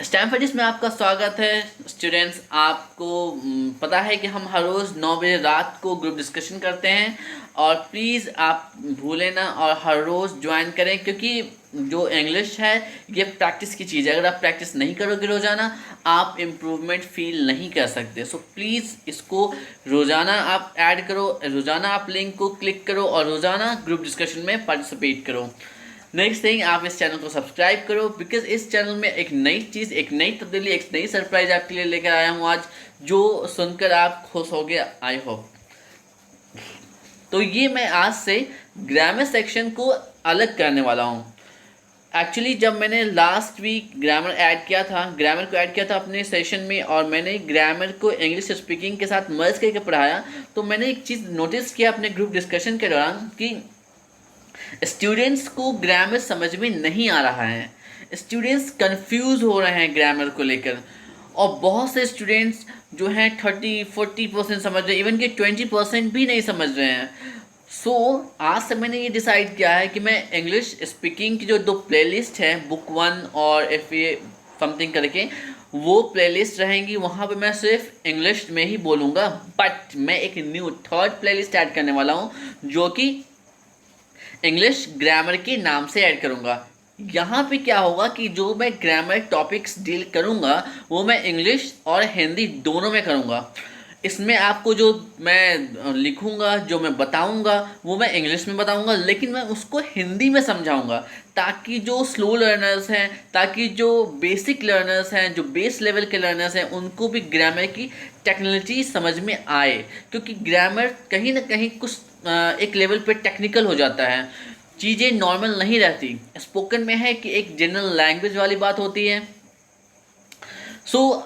Stamford में आपका स्वागत है स्टूडेंट्स। आपको पता है कि हम हर रोज़ 9 बजे रात को ग्रुप डिस्कशन करते हैं और प्लीज़ आप भूलें ना और हर रोज़ ज्वाइन करें, क्योंकि जो इंग्लिश है ये प्रैक्टिस की चीज़ है। अगर आप प्रैक्टिस नहीं करोगे रोज़ाना, आप इम्प्रूवमेंट फील नहीं कर सकते। सो प्लीज़ इसको रोज़ाना आप ऐड करो, रोज़ाना आप लिंक को क्लिक करो और रोज़ाना ग्रुप डिस्कशन में पार्टिसिपेट करो। नेक्स्ट थिंग, आप इस चैनल को सब्सक्राइब करो, बिकॉज इस चैनल में एक नई चीज़, एक नई तब्दीली, एक नई सरप्राइज आपके लिए लेकर आया हूँ आज, जो सुनकर आप खुश होगे, आई होप। तो ये मैं आज से ग्रामर सेक्शन को अलग करने वाला हूँ। एक्चुअली जब मैंने लास्ट वीक ग्रामर को ऐड किया था अपने सेशन में, और मैंने ग्रामर को इंग्लिश स्पीकिंग के साथ मर्ज करके पढ़ाया, तो मैंने एक चीज़ नोटिस किया अपने ग्रुप डिस्कशन के दौरान कि स्टूडेंट्स को ग्रामर समझ में नहीं आ रहा है। स्टूडेंट्स कंफ्यूज हो रहे हैं ग्रामर को लेकर, और बहुत से स्टूडेंट्स जो हैं 30-40% समझ रहे हैं, इवन कि 20% भी नहीं समझ रहे हैं। आज से मैंने ये डिसाइड किया है कि मैं इंग्लिश स्पीकिंग की जो 2 प्लेलिस्ट हैं, बुक 1 और FA समथिंग करके, वो प्लेलिस्ट रहेंगी। वहाँ पे मैं सिर्फ इंग्लिश में ही बोलूँगा, बट मैं एक न्यू 3rd प्लेलिस्ट ऐड करने वाला हूँ, जो कि इंग्लिश ग्रामर के नाम से ऐड करूँगा। यहाँ पे क्या होगा कि जो मैं ग्रामर टॉपिक्स डील करूँगा वो मैं इंग्लिश और हिंदी दोनों में करूँगा। इसमें आपको जो मैं लिखूँगा, जो मैं बताऊँगा, वो मैं इंग्लिश में बताऊँगा, लेकिन मैं उसको हिंदी में समझाऊँगा, ताकि जो स्लो लर्नर्स हैं, ताकि जो बेसिक लर्नर्स हैं, जो बेस लेवल के लर्नर्स हैं, उनको भी ग्रामर की टेक्नोलॉजी समझ में आए। क्योंकि ग्रामर कहीं ना कहीं कुछ एक लेवल पे टेक्निकल हो जाता है, चीज़ें नॉर्मल नहीं रहती। स्पोकन में है कि एक जनरल लैंग्वेज वाली बात होती है।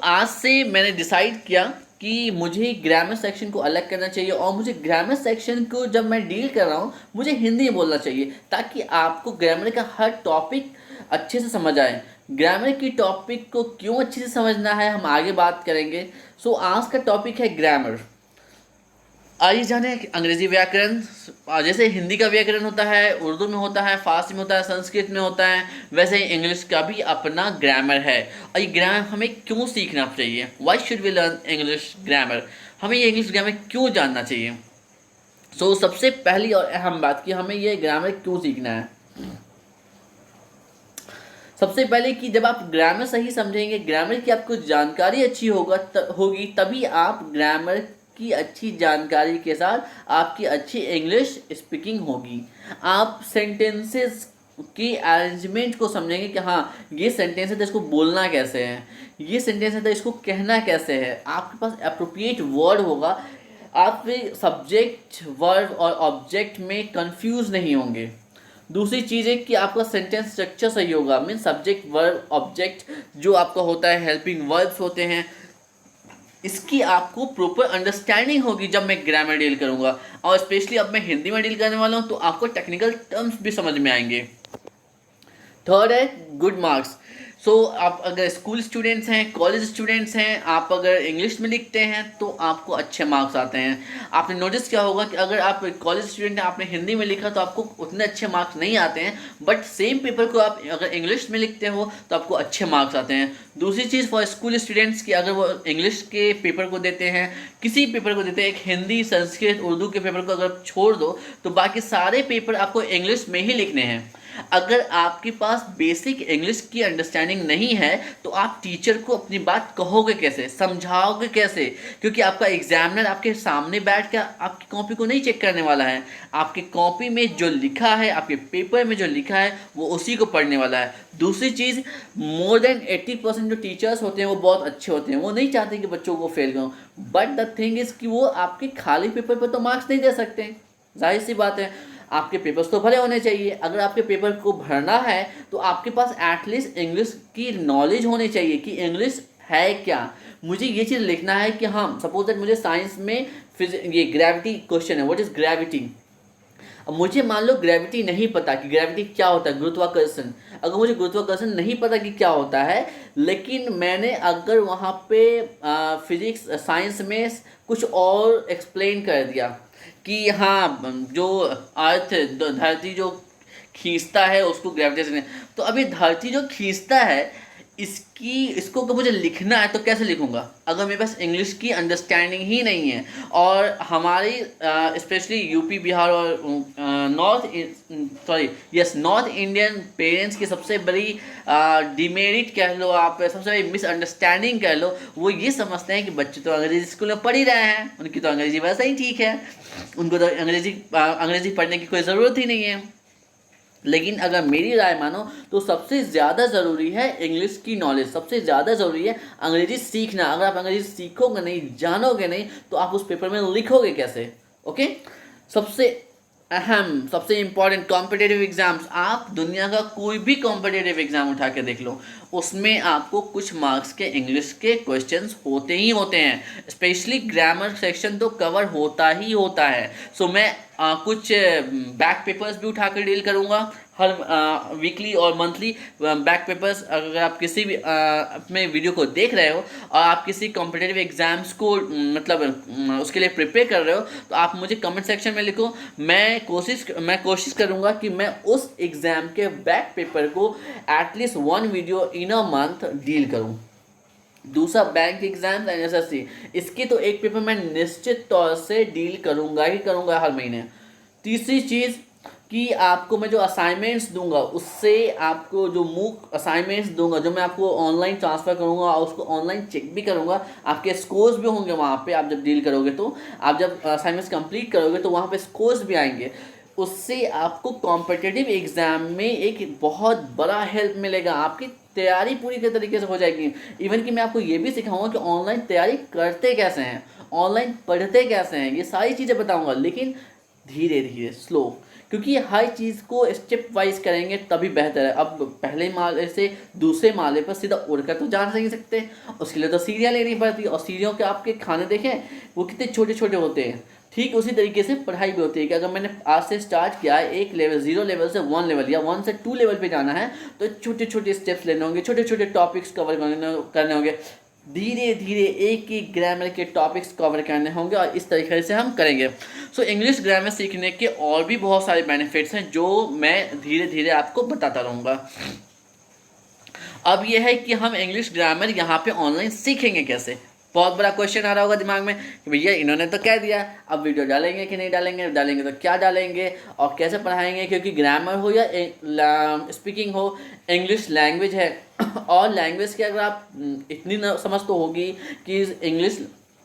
आज से मैंने डिसाइड किया कि मुझे ग्रामर सेक्शन को अलग करना चाहिए, और मुझे ग्रामर सेक्शन को जब मैं डील कर रहा हूँ मुझे हिंदी में बोलना चाहिए, ताकि आपको ग्रामर का हर टॉपिक अच्छे से समझ आए। ग्रामर की टॉपिक को क्यों अच्छे से समझना है हम आगे बात करेंगे। आज का टॉपिक है ग्रामर। आइए जाने अंग्रेजी व्याकरण। जैसे हिंदी का व्याकरण होता है, उर्दू में होता है, फारसी में होता है, संस्कृत में होता है, वैसे ही इंग्लिश का भी अपना ग्रामर है। और ये ग्रामर हमें क्यों सीखना चाहिए? Why should we learn English grammar? हमें ये इंग्लिश ग्रामर क्यों जानना चाहिए? सबसे पहली और अहम बात कि हमें ये ग्रामर क्यों सीखना है। सबसे पहले कि जब आप ग्रामर सही समझेंगे, ग्रामर की आपको जानकारी अच्छी होगी, तभी आप ग्रामर की अच्छी जानकारी के साथ आपकी अच्छी इंग्लिश स्पीकिंग होगी। आप सेंटेंसेस की अरेंजमेंट को समझेंगे कि हाँ, ये सेंटेंस है तो इसको बोलना कैसे है, ये सेंटेंस है तो इसको कहना कैसे है। आपके पास अप्रोप्रिएट वर्ड होगा, आप सब्जेक्ट, वर्ब और ऑब्जेक्ट में कंफ्यूज नहीं होंगे। दूसरी चीज़ है कि आपका सेंटेंस स्ट्रक्चर सही होगा, मीन सब्जेक्ट, वर्ब, ऑब्जेक्ट जो आपका होता है, हेल्पिंग वर्ब्स होते हैं, इसकी आपको प्रॉपर अंडरस्टैंडिंग होगी जब मैं ग्रामर डील करूंगा। और स्पेशली अब मैं हिंदी में डील करने वाला हूं, तो आपको टेक्निकल टर्म्स भी समझ में आएंगे। 3rd है गुड मार्क्स। आप अगर स्कूल स्टूडेंट्स हैं, कॉलेज स्टूडेंट्स हैं, आप अगर इंग्लिश में लिखते हैं तो आपको अच्छे मार्क्स आते हैं। आपने नोटिस किया होगा कि अगर आप कॉलेज स्टूडेंट हैं, आपने हिंदी में लिखा तो आपको उतने अच्छे मार्क्स नहीं आते हैं, बट सेम पेपर को आप अगर इंग्लिश में लिखते हो तो आपको अच्छे मार्क्स आते हैं। दूसरी चीज़ फॉर स्कूल स्टूडेंट्स की, अगर वो इंग्लिश के पेपर को देते हैं, किसी पेपर को देते हैं, एक हिंदी, संस्कृत, उर्दू के पेपर को अगर छोड़ दो तो बाकी सारे पेपर आपको इंग्लिश में ही लिखने हैं। अगर आपके पास बेसिक इंग्लिश की अंडरस्टैंडिंग नहीं है तो आप टीचर को अपनी बात कहोगे कैसे, समझाओगे कैसे? क्योंकि आपका एग्जामिनर आपके सामने बैठ कर आपकी कॉपी को नहीं चेक करने वाला है। आपकी कॉपी में जो लिखा है, आपके पेपर में जो लिखा है, वो उसी को पढ़ने वाला है। दूसरी चीज़, मोर देन 80% जो टीचर्स होते हैं वो बहुत अच्छे होते हैं, वो नहीं चाहते कि बच्चों को फेल करो, बट द थिंग इज़ कि वो आपके खाली पेपर पर तो मार्क्स नहीं दे सकते। जाहिर सी बात है, आपके पेपर्स तो भरे होने चाहिए। अगर आपके पेपर को भरना है तो आपके पास एटलीस्ट इंग्लिश की नॉलेज होनी चाहिए कि इंग्लिश है क्या। मुझे ये चीज़ लिखना है कि हाँ, सपोज दैट मुझे साइंस में ये ग्रेविटी क्वेश्चन है, व्हाट इज़ ग्रेविटी। अब मुझे मान लो ग्रेविटी नहीं पता कि ग्रेविटी क्या होता है, गुरुत्वाकर्षण। अगर मुझे गुरुत्वाकर्षण नहीं पता कि क्या होता है, लेकिन मैंने अगर वहाँ पे फिजिक्स, साइंस में कुछ और एक्सप्लेन कर दिया कि हाँ, जो अर्थ, धरती जो खींचता है उसको ग्रेविटेशन है, तो अभी धरती जो खींचता है इसको अगर मुझे लिखना है तो कैसे लिखूंगा अगर मेरे पास इंग्लिश की अंडरस्टैंडिंग ही नहीं है। और हमारी स्पेशली यूपी बिहार और नॉर्थ इंडियन पेरेंट्स की सबसे बड़ी डिमेरिट कह लो आप, सबसे बड़ी मिसअंडरस्टैंडिंग कह लो, वो ये समझते हैं कि बच्चे तो अंग्रेजी स्कूल में पढ़ ही रहे हैं, उनकी तो अंग्रेजी वैसे ही ठीक है, उनको तो अंग्रेजी पढ़ने की कोई ज़रूरत ही नहीं है। लेकिन अगर मेरी राय मानो तो सबसे ज़्यादा ज़रूरी है इंग्लिश की नॉलेज, सबसे ज़्यादा ज़रूरी है अंग्रेजी सीखना। अगर आप अंग्रेजी सीखोगे नहीं, जानोगे नहीं, तो आप उस पेपर में लिखोगे कैसे? ओके। सबसे अहम, सबसे इंपॉर्टेंट कॉम्पिटेटिव एग्जाम्स, आप दुनिया का कोई भी कॉम्पिटेटिव एग्जाम उठा के देख लो, उसमें आपको कुछ मार्क्स के इंग्लिश के क्वेश्चंस होते ही होते हैं। स्पेशली ग्रामर सेक्शन तो कवर होता ही होता है। सो मैं कुछ बैक पेपर्स भी उठा कर डील करूँगा हर वीकली और मंथली बैक पेपर्स। अगर आप किसी भी अपने वीडियो को देख रहे हो और आप किसी कॉम्पिटेटिव एग्जाम्स को मतलब उसके लिए प्रिपेयर कर रहे हो, तो आप मुझे कमेंट सेक्शन में लिखो। मैं कोशिश करूँगा कि मैं उस एग्ज़ाम के बैक पेपर को at least 1 video in a month deal करूँ। दूसरा बैंक एग्जाम एंड एसएससी, इसकी तो एक पेपर मैं निश्चित तौर से डील करूँगा ही करूँगा हर महीने। तीसरी चीज़ कि आपको मैं जो असाइनमेंट्स दूंगा, उससे आपको जो मूक असाइनमेंट्स दूंगा, जो मैं आपको ऑनलाइन ट्रांसफ़र करूंगा और उसको ऑनलाइन चेक भी करूंगा, आपके स्कोर्स भी होंगे वहाँ पे। आप जब डील करोगे, तो आप जब असाइनमेंट्स कंप्लीट करोगे तो वहाँ पे स्कोर्स भी आएंगे। उससे आपको कॉम्पिटिटिव एग्ज़ाम में एक बहुत बड़ा हेल्प मिलेगा, आपकी तैयारी पूरी के तरीके से हो जाएगी। इवन कि मैं आपको ये भी सिखाऊंगा कि ऑनलाइन तैयारी करते कैसे हैं, ऑनलाइन पढ़ते कैसे हैं, ये सारी चीज़ें बताऊंगा, लेकिन धीरे धीरे, स्लो, क्योंकि हर चीज़ को स्टेप वाइज करेंगे तभी बेहतर है। अब पहले माले से दूसरे माले पर सीधा उड़कर तो जा नहीं सकते, उसके लिए तो सीढ़ियाँ लेनी पड़ती है, और सीढ़ियों के आपके खाने देखें वो कितने छोटे छोटे होते हैं। ठीक उसी तरीके से पढ़ाई भी होती है कि अगर मैंने आज से स्टार्ट किया है एक लेवल, 0 लेवल से 1 लेवल या 1 से 2 लेवल पे जाना है, तो छोटे छोटे स्टेप्स लेने होंगे, छोटे छोटे टॉपिक्स कवर करने होंगे, धीरे धीरे एक एक ग्रामर के टॉपिक्स कवर करने होंगे, और इस तरीके से हम करेंगे। सो इंग्लिश ग्रामर सीखने के और भी बहुत सारे बेनिफिट्स हैं जो मैं धीरे धीरे आपको बताता रहूँगा। अब यह है कि हम इंग्लिश ग्रामर यहाँ पे ऑनलाइन सीखेंगे कैसे। बहुत बड़ा क्वेश्चन आ रहा होगा दिमाग में कि भैया इन्होंने तो कह दिया, अब वीडियो डालेंगे कि नहीं डालेंगे, डालेंगे तो क्या डालेंगे और कैसे पढ़ाएंगे, क्योंकि ग्रामर हो या स्पीकिंग हो, इंग्लिश लैंग्वेज है। और लैंग्वेज की अगर आप इतनी समझ तो होगी कि इंग्लिश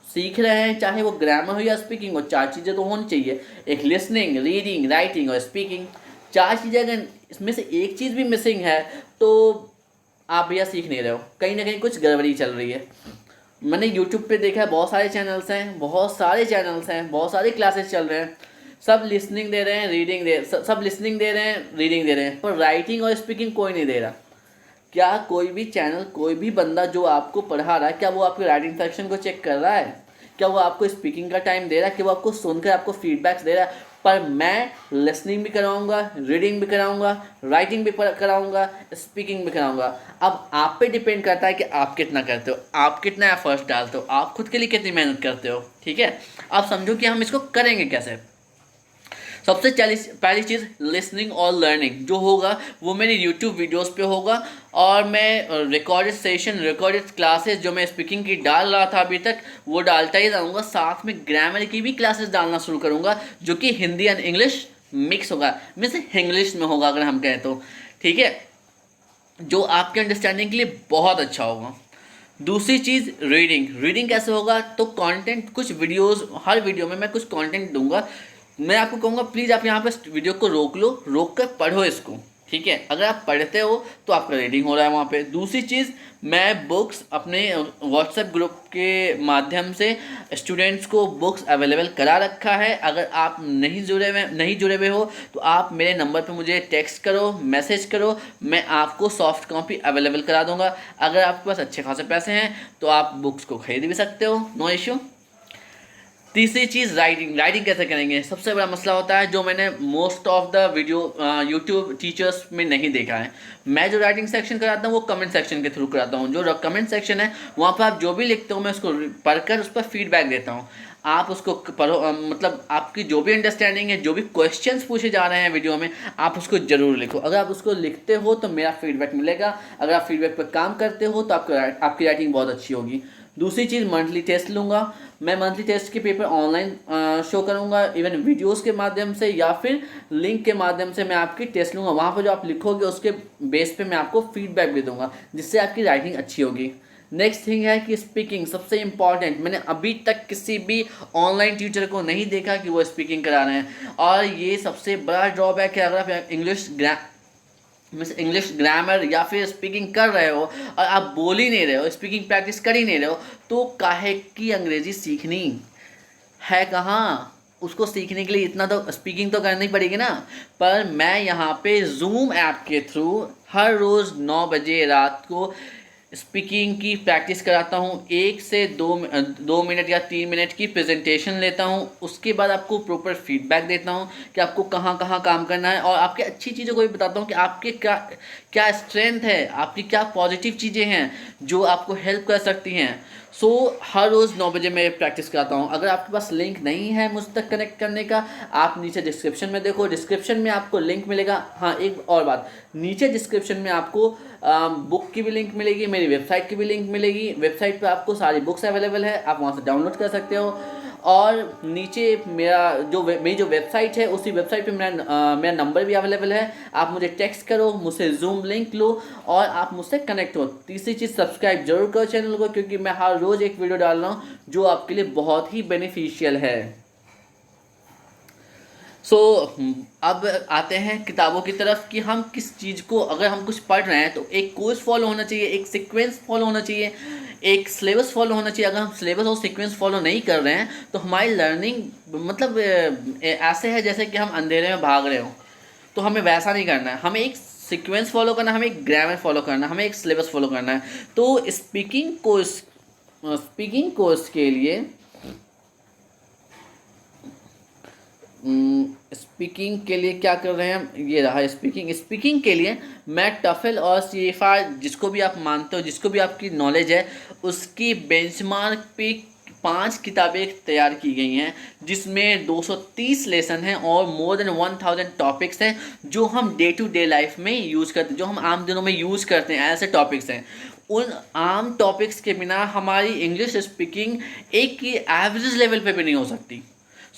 सीख रहे हैं, चाहे वो ग्रामर हो या स्पीकिंग हो, 4 चीज़ें तो होनी चाहिए। एक लिसनिंग, रीडिंग, राइटिंग और स्पीकिंग, 4 चीज़ें अगर इसमें से एक चीज़ भी मिसिंग है तो आप भैया सीख नहीं रहे हो, कहीं ना कहीं कुछ गड़बड़ी चल रही है। मैंने यूट्यूब पे देखा है, बहुत सारे चैनल्स हैं, बहुत सारी क्लासेस चल रहे हैं, सब लिसनिंग दे रहे हैं, सब लिसनिंग दे रहे हैं, रीडिंग दे रहे हैं, पर राइटिंग और स्पीकिंग कोई नहीं दे रहा। क्या कोई भी चैनल, कोई भी बंदा जो आपको पढ़ा रहा है, क्या वो आपके राइटिंग सेक्शन को चेक कर रहा है? क्या वो आपको स्पीकिंग का टाइम दे रहा है कि वो आपको सुनकर आपको फीडबैक्स दे रहा है? पर मैं लिसनिंग भी कराऊंगा, रीडिंग भी कराऊंगा, राइटिंग भी कराऊंगा, स्पीकिंग भी कराऊंगा। अब आप पे डिपेंड करता है कि आप कितना करते हो, आप कितना एफर्ट्स डालते हो, आप खुद के लिए कितनी मेहनत करते हो। ठीक है, आप समझो कि हम इसको करेंगे कैसे। सबसे पहली चीज़ लिसनिंग और लर्निंग जो होगा वो मेरी यूट्यूब वीडियोस पे होगा, और मैं रिकॉर्डेड क्लासेस जो मैं स्पीकिंग की डाल रहा था अभी तक वो डालता ही रहूँगा। साथ में ग्रामर की भी क्लासेस डालना शुरू करूँगा जो कि हिंदी एंड इंग्लिश मिक्स होगा, मीन्स इंग्लिश में होगा अगर हम कहें तो। ठीक है, जो आपके अंडरस्टैंडिंग के लिए बहुत अच्छा होगा। दूसरी चीज़ रीडिंग कैसे होगा, तो कंटेंट, कुछ वीडियोस, हर वीडियो में मैं कुछ कंटेंट दूंगा। मैं आपको कहूँगा प्लीज़ आप यहाँ पे वीडियो को रोक कर पढ़ो इसको। ठीक है, अगर आप पढ़ते हो तो आपका रीडिंग हो रहा है वहाँ पे। दूसरी चीज़, मैं बुक्स अपने व्हाट्सएप ग्रुप के माध्यम से स्टूडेंट्स को बुक्स अवेलेबल करा रखा है। अगर आप नहीं जुड़े हुए हो तो आप मेरे नंबर पे मुझे टेक्स्ट करो, मैसेज करो, मैं आपको सॉफ्ट कॉपी अवेलेबल करा दूँगा। अगर आपके पास अच्छे खासे पैसे हैं तो आप बुक्स को खरीद भी सकते हो, नो इश्यू। तीसरी चीज़ राइटिंग कैसे करेंगे, सबसे बड़ा मसला होता है जो मैंने most of the video YouTube teachers में नहीं देखा है। मैं जो राइटिंग सेक्शन कराता हूँ वो कमेंट सेक्शन के थ्रू कराता हूँ। जो कमेंट सेक्शन है वहाँ पर आप जो भी लिखते हो मैं उसको पढ़कर उस पर फीडबैक देता हूँ। आप उसको पढ़ो, मतलब आपकी जो भी अंडरस्टैंडिंग है, जो भी क्वेश्चंस पूछे जा रहे हैं वीडियो में, आप उसको ज़रूर लिखो। अगर आप उसको लिखते हो तो मेरा फीडबैक मिलेगा, अगर आप फीडबैक पर काम करते हो तो आपकी राइटिंग बहुत अच्छी होगी। दूसरी चीज़, मंथली टेस्ट लूँगा मैं। मंथली टेस्ट के पेपर ऑनलाइन शो करूँगा, इवन वीडियोस के माध्यम से या फिर लिंक के माध्यम से मैं आपकी टेस्ट लूँगा। वहाँ पर जो आप लिखोगे उसके बेस पे मैं आपको फीडबैक भी दूंगा, जिससे आपकी राइटिंग अच्छी होगी। नेक्स्ट थिंग है कि स्पीकिंग सबसे इम्पॉर्टेंट। मैंने अभी तक किसी भी ऑनलाइन टीचर को नहीं देखा कि वो स्पीकिंग करा रहे हैं, और ये सबसे बड़ा ड्रॉबैक है। अगर आप इंग्लिश ग्रामर या फिर स्पीकिंग कर रहे हो और आप बोल ही नहीं रहे हो, स्पीकिंग प्रैक्टिस कर ही नहीं रहे हो, तो काहे की अंग्रेजी सीखनी है कहाँ? उसको सीखने के लिए इतना तो स्पीकिंग तो करनी पड़ेगी ना। पर मैं यहाँ पे जूम ऐप के थ्रू हर रोज़ 9 बजे रात को स्पीकिंग की प्रैक्टिस कराता हूँ। 1 से 2 मिनट या 3 मिनट की प्रेजेंटेशन लेता हूँ, उसके बाद आपको प्रॉपर फीडबैक देता हूँ कि आपको कहाँ कहाँ काम करना है, और आपके अच्छी चीज़ों को भी बताता हूँ कि आपके क्या क्या स्ट्रेंथ है, आपकी क्या पॉजिटिव चीज़ें हैं जो आपको हेल्प कर सकती हैं। सो हर रोज़ 9 बजे मैं प्रैक्टिस कराता हूँ। अगर आपके पास लिंक नहीं है मुझ तक कनेक्ट करने का, आप नीचे डिस्क्रिप्शन में देखो, डिस्क्रिप्शन में आपको लिंक मिलेगा। हाँ, एक और बात, नीचे डिस्क्रिप्शन में आपको बुक की भी लिंक मिलेगी, मेरी वेबसाइट की भी लिंक मिलेगी। वेबसाइट पे आपको सारी बुक्स अवेलेबल है, आप वहाँ से डाउनलोड कर सकते हो। और नीचे मेरी जो वेबसाइट है, उसी वेबसाइट पे मेरा नंबर भी अवेलेबल है। आप मुझे टेक्स्ट करो, मुझसे जूम लिंक लो और आप मुझसे कनेक्ट हो। तीसरी चीज़, सब्सक्राइब जरूर करो चैनल को, क्योंकि मैं हर रोज़ एक वीडियो डाल रहा हूँ जो आपके लिए बहुत ही बेनिफिशियल है। अब आते हैं किताबों की तरफ कि हम किस चीज़ को, अगर हम कुछ पढ़ रहे हैं तो एक कोर्स फॉलो होना चाहिए, एक सीक्वेंस फॉलो होना चाहिए, एक सिलेबस फॉलो होना चाहिए। अगर हम सिलेबस और सीक्वेंस फॉलो नहीं कर रहे हैं तो हमारी लर्निंग मतलब ऐसे है जैसे कि हम अंधेरे में भाग रहे हो। तो हमें वैसा नहीं करना है, हमें एक सीक्वेंस फॉलो करना है, हमें एक ग्रामर फॉलो करना है, हमें एक सिलेबस फॉलो करना है। तो स्पीकिंग कोर्स के लिए स्पीकिंग के लिए क्या कर रहे हैं, ये रहा स्पीकिंग के लिए मैं टफल और सीएफआर, जिसको भी आप मानते हो, जिसको भी आपकी नॉलेज है, उसकी बेंचमार्क पे 5 किताबें तैयार की गई हैं, जिसमें 230 लेसन हैं और मोर देन 1000 टॉपिक्स हैं जो हम डे टू डे लाइफ में यूज़ करते हैं, जो हम आम दिनों में यूज़ करते हैं, ऐसे टॉपिक्स हैं। उन आम टॉपिक्स के बिना हमारी इंग्लिश स्पीकिंग एक की एवरेज लेवल पे भी नहीं हो सकती।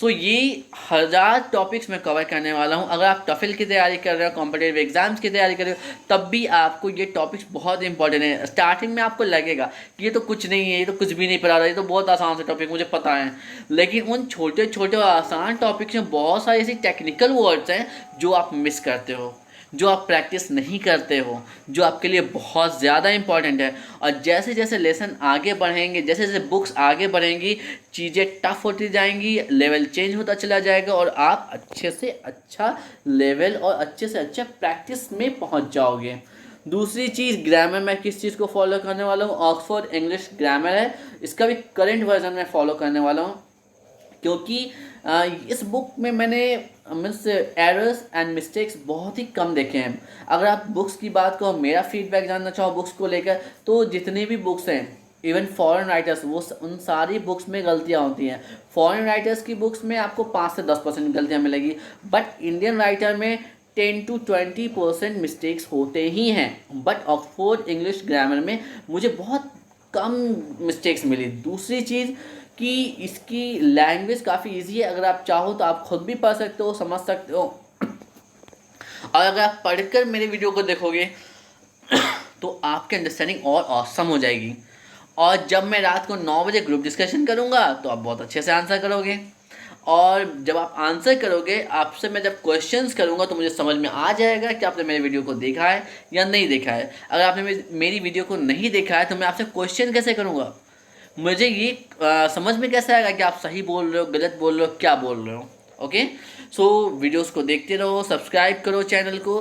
ये 1000 टॉपिक्स मैं कवर करने वाला हूँ। अगर आप टफिल की तैयारी कर रहे हो, कॉम्पिटेटिव एग्जाम्स की तैयारी कर रहे हो, तब भी आपको ये टॉपिक्स बहुत इंपॉर्टेंट है। स्टार्टिंग में आपको लगेगा कि ये तो कुछ नहीं है, ये तो कुछ भी नहीं पढ़ा रहा, ये तो बहुत आसान से टॉपिक मुझे पता है, लेकिन उन छोटे छोटे और आसान टॉपिक्स में बहुत सारी ऐसी टेक्निकल वर्ड्स हैं जो आप मिस करते हो, जो आप प्रैक्टिस नहीं करते हो, जो आपके लिए बहुत ज़्यादा इंपॉर्टेंट है। और जैसे जैसे लेसन आगे बढ़ेंगे, जैसे जैसे बुक्स आगे बढ़ेंगी, चीज़ें टफ होती जाएंगी, लेवल चेंज होता चला जाएगा और आप अच्छे से अच्छा लेवल और अच्छे से अच्छा प्रैक्टिस में पहुंच जाओगे। दूसरी चीज़, ग्रामर में किस चीज़ को फॉलो करने वाला हूँ, ऑक्सफोर्ड इंग्लिश ग्रामर है, इसका भी करंट वर्जन में फॉलो करने वाला हूँ, क्योंकि इस बुक में मैंने मीन्स एरर्स एंड मिस्टेक्स बहुत ही कम देखे हैं। अगर आप बुक्स की बात करो, मेरा फीडबैक जानना चाहो बुक्स को लेकर, तो जितनी भी बुक्स हैं, इवन फॉरेन राइटर्स, वो उन सारी बुक्स में गलतियाँ होती हैं। फॉरेन राइटर्स की बुक्स में आपको 5 से 10% गलतियाँ मिलेगी, बट इंडियन राइटर में 10 to 20% मिस्टेक्स होते ही हैं। बट ऑक्सफोर्ड इंग्लिश ग्रामर में मुझे बहुत कम मिस्टेक्स मिली। दूसरी चीज़ कि इसकी लैंग्वेज काफ़ी इजी है, अगर आप चाहो तो आप खुद भी पढ़ सकते हो, समझ सकते हो, और अगर आप पढ़कर मेरे वीडियो को देखोगे तो आपकी अंडरस्टैंडिंग और ऑसम हो जाएगी। और जब मैं रात को 9 बजे ग्रुप डिस्कशन करूँगा तो आप बहुत अच्छे से आंसर करोगे, और जब आप आंसर करोगे, आपसे मैं जब क्वेश्चंस करूँगा तो मुझे समझ में आ जाएगा कि आपने मेरे वीडियो को देखा है या नहीं देखा है। अगर आपने मेरी वीडियो को नहीं देखा है तो मैं आपसे क्वेश्चन कैसे करूँगा, मुझे ये समझ में कैसे आएगा कि आप सही बोल रहे हो, गलत बोल रहे हो, क्या बोल रहे हो। ओके, वीडियोस को देखते रहो, सब्सक्राइब करो चैनल को,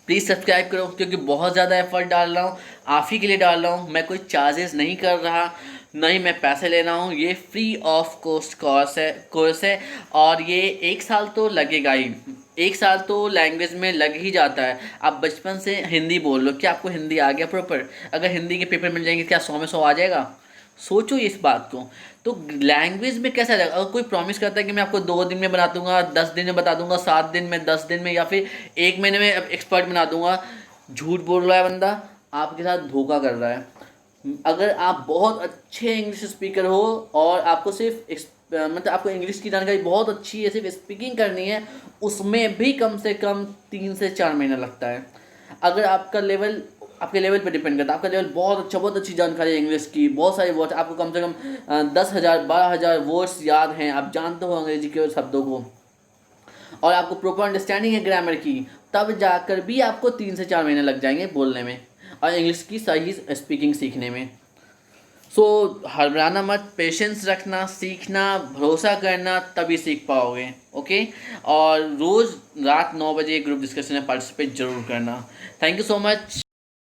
प्लीज़ सब्सक्राइब करो, क्योंकि बहुत ज़्यादा एफर्ट डाल रहा हूँ, आप ही के लिए डाल रहा हूँ। मैं कोई चार्जेस नहीं कर रहा, नहीं मैं पैसे ले रहा हूँ, ये फ्री ऑफ कॉस्ट कोर्स है, और ये 1 साल तो लगेगा ही, 1 साल तो लैंग्वेज में लग ही जाता है। आप बचपन से हिंदी बोल लो, क्या आपको हिंदी आ गया प्रॉपर? अगर हिंदी के पेपर मिल जाएंगे, क्या 100 में 100 आ जाएगा? सोचो इस बात को। तो लैंग्वेज में कैसा रहेगा, अगर कोई प्रॉमिस करता है कि मैं आपको 2 दिन में बना दूंगा, 10 दिन में बता दूंगा, 7 दिन में, 10 दिन में, या फिर 1 महीने में एक्सपर्ट बना दूंगा, झूठ बोल रहा है बंदा, आपके साथ धोखा कर रहा है। अगर आप बहुत अच्छे इंग्लिश स्पीकर हो और आपको सिर्फ मतलब आपको इंग्लिश की जानकारी बहुत अच्छी है, सिर्फ स्पीकिंग करनी है, उसमें भी कम से कम 3 से 4 महीना लगता है। अगर आपका लेवल, आपके लेवल पे डिपेंड करता है, आपका लेवल बहुत अच्छा, बहुत अच्छी जानकारी है इंग्लिश की, बहुत सारे वर्ड, आपको कम से कम 10,000 12,000 वर्ड्स याद हैं, आप जानते हो अंग्रेजी के शब्दों को, और आपको प्रॉपर अंडरस्टैंडिंग है ग्रामर की, तब जाकर भी आपको 3 से 4 महीने लग जाएंगे बोलने में और इंग्लिश की सही स्पीकिंग सीखने में। सो घबराना मत, पेशेंस रखना, सीखना, भरोसा करना, तभी सीख पाओगे। ओके, और रोज़ रात 9 बजे ग्रुप डिस्कशन में पार्टिसिपेट जरूर करना। Thank you so much.